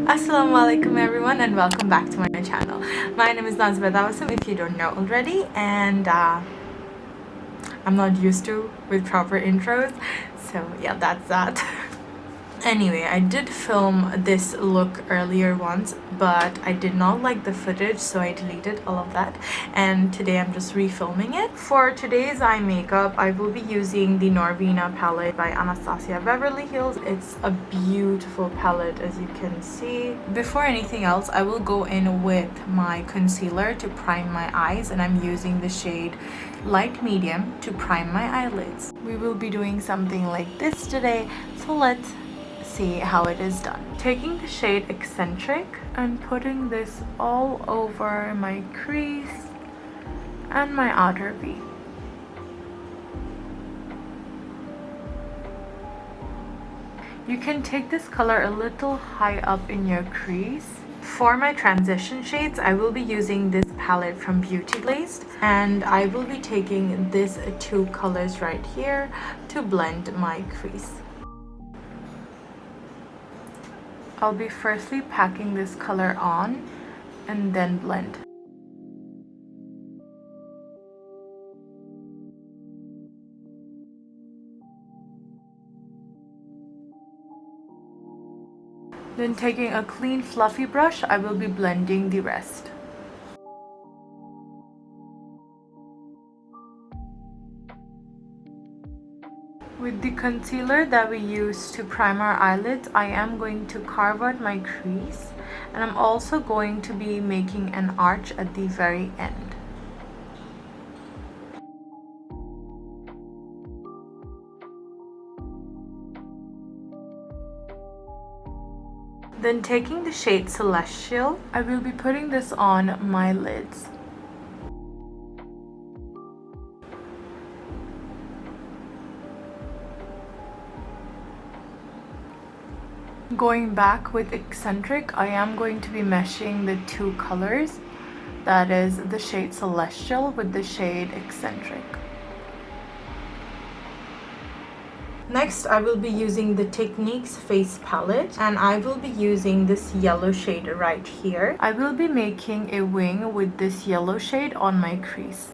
Assalamualaikum everyone and welcome back to my channel. My name is Anastasia if you don't know already, and I'm not used to with proper intros, so yeah, that's that. Anyway, I did film this look earlier once, but I did not like the footage, so I deleted all of that, and today I'm just refilming it. For today's eye makeup, I will be using the Norvina palette by Anastasia Beverly Hills. It's a beautiful palette, as you can see. Before anything else, I will go in with my concealer to prime my eyes, and I'm using the shade light medium to prime my eyelids. We will be doing something like this today, so let's see how it is done. Taking the shade Eccentric and putting this all over my crease and my outer V. You can take this color a little high up in your crease. For my transition shades, I will be using this palette from Beauty Glazed, and I will be taking these two colors right here to blend my crease. I'll be firstly packing this color on and then blend. Then taking a clean fluffy brush, I will be blending the rest. With the concealer that we use to prime our eyelids, I am going to carve out my crease, and I'm also going to be making an arch at the very end. Then taking the shade Celestial, I will be putting this on my lids. Going back with Eccentric, I am going to be meshing the two colors, that is the shade Celestial with the shade Eccentric. Next, I will be using the Technic's face palette, and I will be using this yellow shade right here. I will be making a wing with this yellow shade on my crease.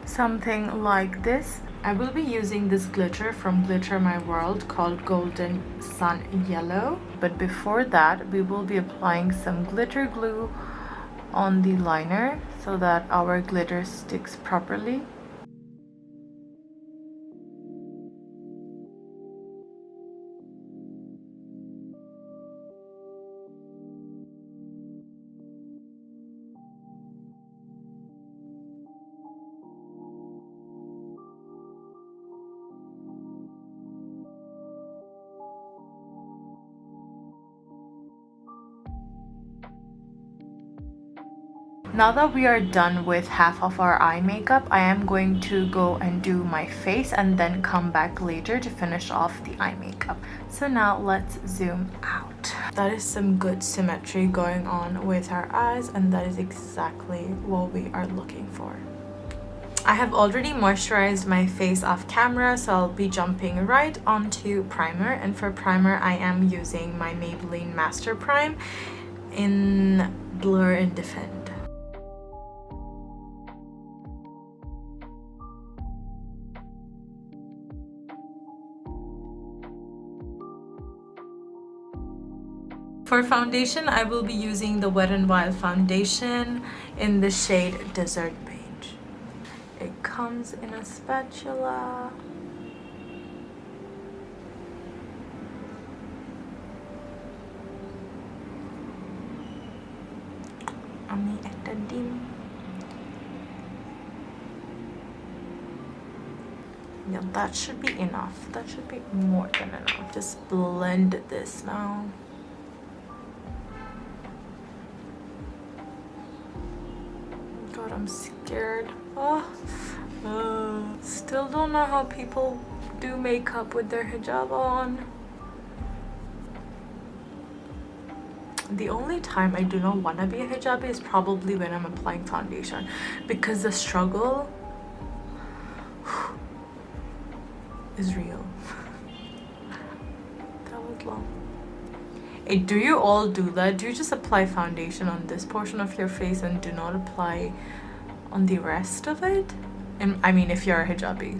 Something like this. I will be using this glitter from Glitter My World called Golden Sun Yellow, but before that we will be applying some glitter glue on the liner so that our glitter sticks properly. Now that we are done with half of our eye makeup, I am going to go and do my face and then come back later to finish off the eye makeup. So now let's zoom out. That is some good symmetry going on with our eyes, and that is exactly what we are looking for. I have already moisturized my face off camera, so I'll be jumping right onto primer, and for primer I am using my Maybelline Master Prime in Blur+Defend. For foundation, I will be using the Wet n Wild foundation in the shade Desert Beige. It comes in a spatula. আমি একটা ডিম yeah, that should be enough. That should be more than enough. Just blend this now. God, I'm scared. Still don't know how people do makeup with their hijab on. The only time I do not want to be a hijabi is probably when I'm applying foundation, because the struggle is real. That was long. Hey, do you all do that? Do you just apply foundation on this portion of your face and do not apply on the rest of it? And I mean, if you're a hijabi.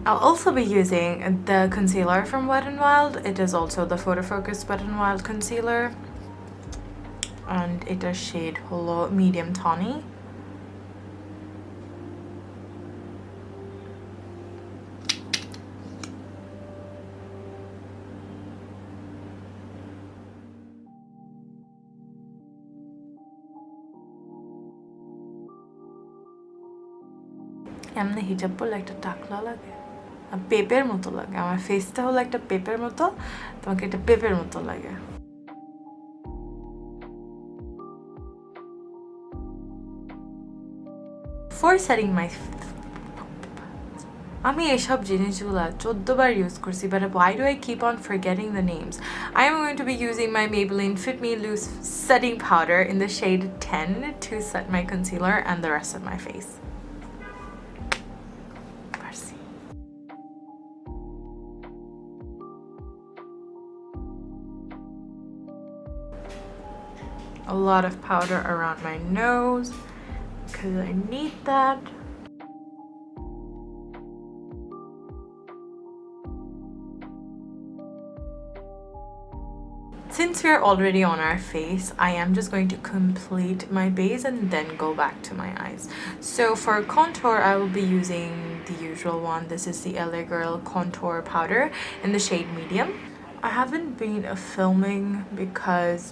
I'll also be using the concealer from Wet n Wild. It is also the Photo Focus Wet n Wild concealer, and it is shade Hello Medium Tawny. এমনি হিজাব পরলে একটা টাকলা লাগে, পেপের মতো লাগে। আমার ফেসটা হলো একটা পেপের মতো, তোমাকে একটা পেপের মতো লাগে। For setting my আমি এসব জিনিসগুলো 14 বার ইউজ করছি, but why do I keep on forgetting the names? I am going to be using my Maybelline Fit Me Loose setting powder in the shade 10 to set my concealer and the rest of my face. A lot of powder around my nose because I need that. Since we're already on our face, I am just going to complete my base and then go back to my eyes. So for contour, I will be using the usual one. This is the LA Girl contour powder in the shade medium. I haven't been filming because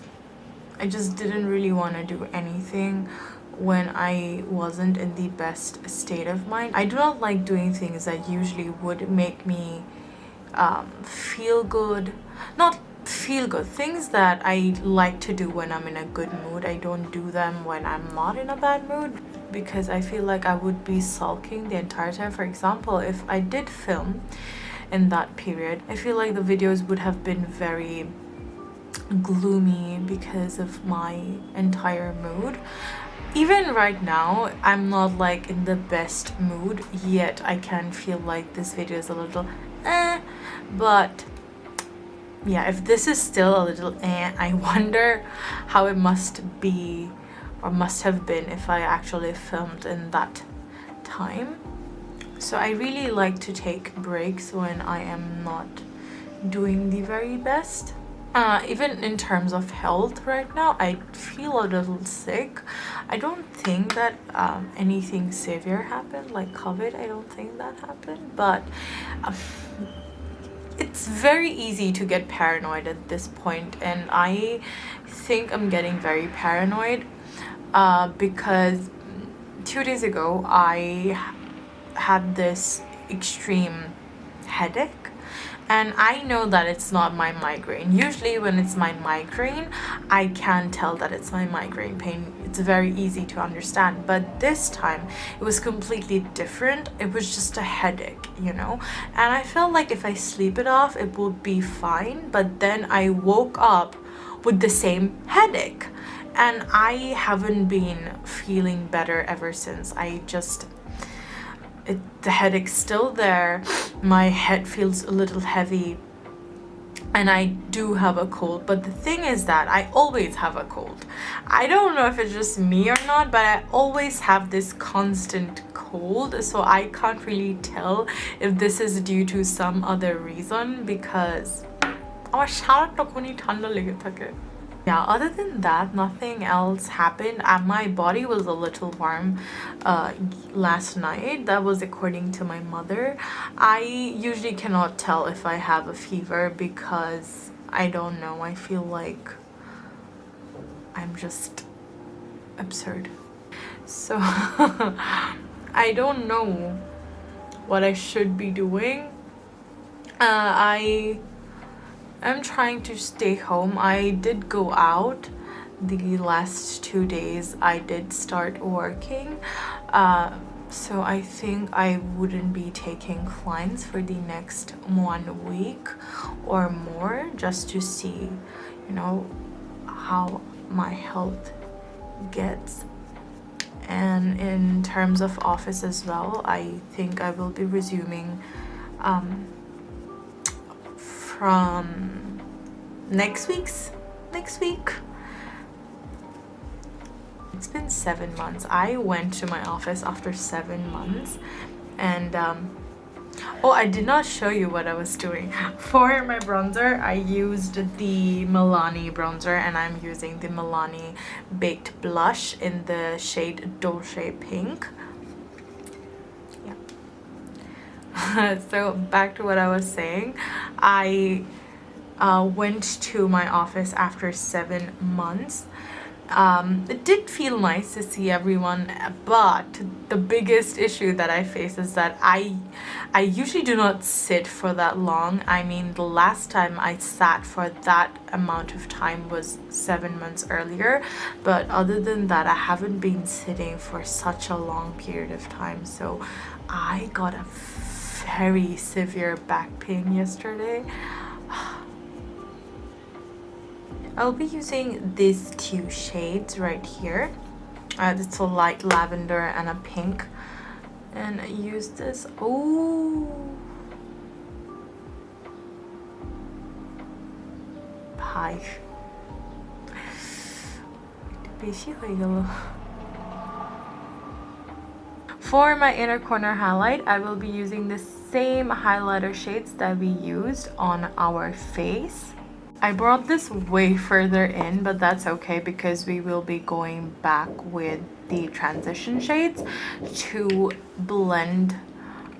I just didn't really want to do anything when I wasn't in the best state of mind. I do not like doing things that usually would make me feel good. Not feel good. Things that I like to do when I'm in a good mood. I don't do them when I'm not in a bad mood because I feel like I would be sulking the entire time. For example, if I did film in that period, I feel like the videos would have been very gloomy because of my entire mood. Even right now, I'm not like in the best mood yet. I can feel like this video is a little but yeah, if this is still a little I wonder how it must be or must have been if I actually filmed in that time. So I really like to take breaks when I am not doing the very best. Even in terms of health right now, I feel a little sick. I don't think that anything severe happened, like COVID. I don't think that happened, but it's very easy to get paranoid at this point, and I think I'm getting very paranoid because 2 days ago I had this extreme headache. And I know that it's not my migraine. Usually when it's my migraine, I can tell that it's my migraine pain. It's very easy to understand. But this time, it was completely different. It was just a headache, you know? And I felt like if I sleep it off, it would be fine. But then I woke up with the same headache. And I haven't been feeling better ever since. The headache's still there. My head feels a little heavy, and I do have a cold. But the thing is that I always have a cold. I don't know if it's just me or not, but I always have this constant cold, so I can't really tell if this is due to some other reason because আমার সারাটা কোনই ঠান্ডা লেগে থাকে। Yeah, other than that, nothing else happened. My body was a little warm last night. That was according to my mother. I usually cannot tell if I have a fever because I don't know. I feel like I'm just absurd. So I don't know what I should be doing. I am trying to stay home. I did go out the last 2 days. I did start working, so I think I wouldn't be taking clients for the next 1 week or more, just to see, you know, how my health gets. And in terms of office as well, I think I will be resuming from next week. It's been 7 months. I went to my office after 7 months, and oh, I did not show you what I was doing. For my bronzer, I used the Milani bronzer, and I'm using the Milani Baked Blush in the shade Dolce Pink. Yeah. So back to what I was saying. I went to my office after 7 months. It did feel nice to see everyone, but the biggest issue that I face is that I usually do not sit for that long. I mean, the last time I sat for that amount of time was 7 months earlier, but other than that, I haven't been sitting for such a long period of time. So I got a very severe back pain yesterday. I'll be using these 2 shades right here. It's a light lavender and a pink. And I use this. Oh, pie. For my inner corner highlight, I will be using the same highlighter shades that we used on our face. I brought this way further in, but that's okay because we will be going back with the transition shades to blend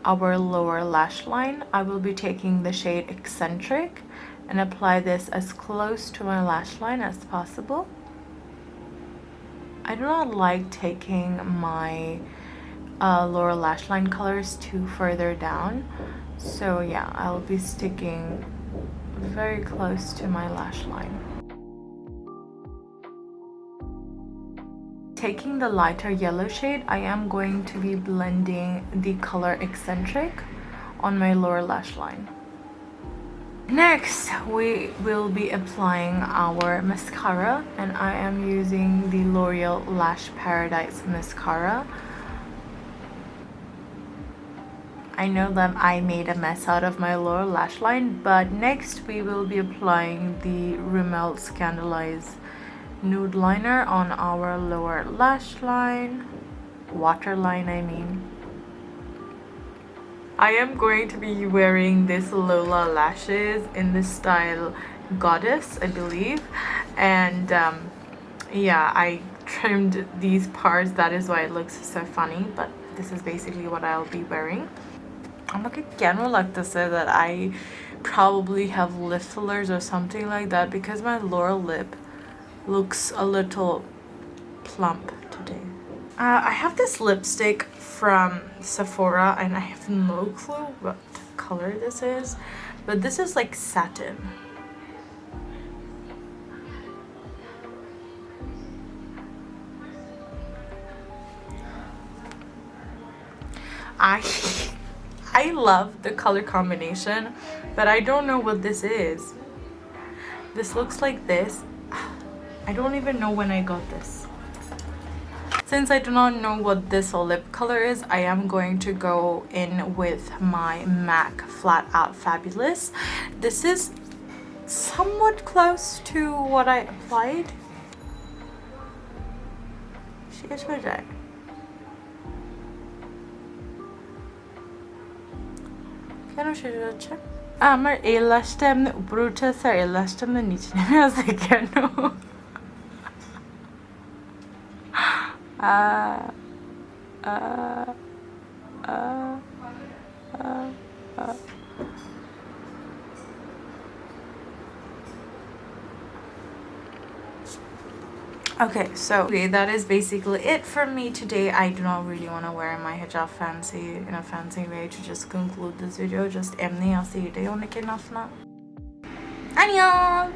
our lower lash line. I will be taking the shade Eccentric and apply this as close to my lash line as possible. I do not like taking my lower lash line colors too further down, so yeah, I'll be sticking very close to my lash line. Taking the lighter yellow shade, I am going to be blending the color Eccentric on my lower lash line. Next, we will be applying our mascara, and I am using the L'Oreal Lash Paradise mascara. I know that I made a mess out of my lower lash line, but next we will be applying the Rimmel Scandaleyes nude liner on our lower lash line, waterline I mean. I am going to be wearing this Lola lashes in the style Goddess, I believe, and yeah, I trimmed these parts, that is why it looks so funny, but this is basically what I'll be wearing. I'm like, again, like to say that I probably have lip fillers or something like that because my lower lip looks a little plump today. I have this lipstick from Sephora and I have no clue what color this is, but this is like satin. I love the color combination, but I don't know what this is. This looks like this. I don't even know when I got this. Since I do not know what this lip color is, I am going to go in with my MAC Flat Out Fabulous. This is somewhat close to what I applied. কেন সেটা হচ্ছে আমার এই লাশটা এমনি উপরে উঠে আছে আর এই লাশটা এমনি নিচে নেমে আছে কেন? Okay, so that is basically it for me today. I do not really want to wear my hijab fancy in a fancy way to just conclude this video. Just emni asi day on ke nafna. Annyeong!